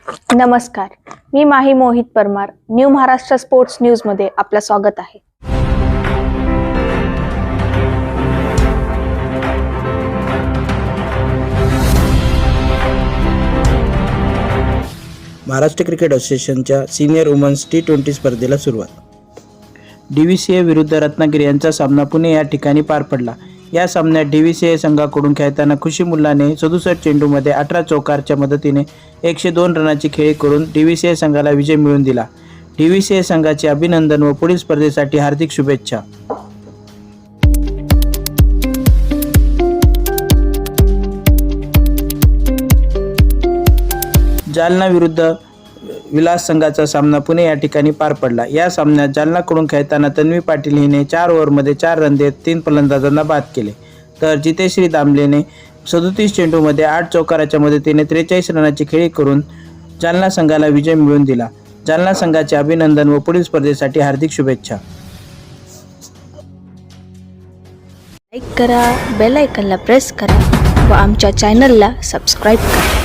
नमस्कार, मी Mahi Mohit Parmar. New Maharashtra sports news मध्ये आपलं स्वागत आहे. महाराष्ट्र क्रिकेट असोसिएशनच्या सिनियर वुमन्स T20 स्पर्धेला सुरुवात. DVCA विरुद्ध रत्नागिरी यांचा सामना पुणे या ठिकाणी पार पडला. या सामन्यात DVCA संघाकडून खेळताना खुशी मुल्लाने 67 चेंडूमध्ये 18 चौकारच्या मदतीने 102 रनाची खेळी करून DVCA संघाला विजय मिळवून दिला. DVCA संघाचे अभिनंदन व पुढील स्पर्धेसाठी हार्दिक शुभेच्छा. जालना विरुद्ध विलास संघाचा सामना पुणे या ठिकाणी पार पडला. या सामन्यात जालनाकडून खेळताना तन्वी पाटील हिने 4 ओव्हरमध्ये 4 रन देत 3 फलंदाजांना बाद केले, तर जितेश्री दामलेने 37 चेंडूमध्ये 8 चौकाराच्या मदतीने 43 रनाची खेळी करून जालना संघाला विजय मिळवून दिला. जालना संघाचे अभिनंदन व पुढील स्पर्धेसाठी हार्दिक शुभेच्छा. लाईक करा, बेल आयकॉनला प्रेस करा व आमच्या चॅनलला सबस्क्राईब करा.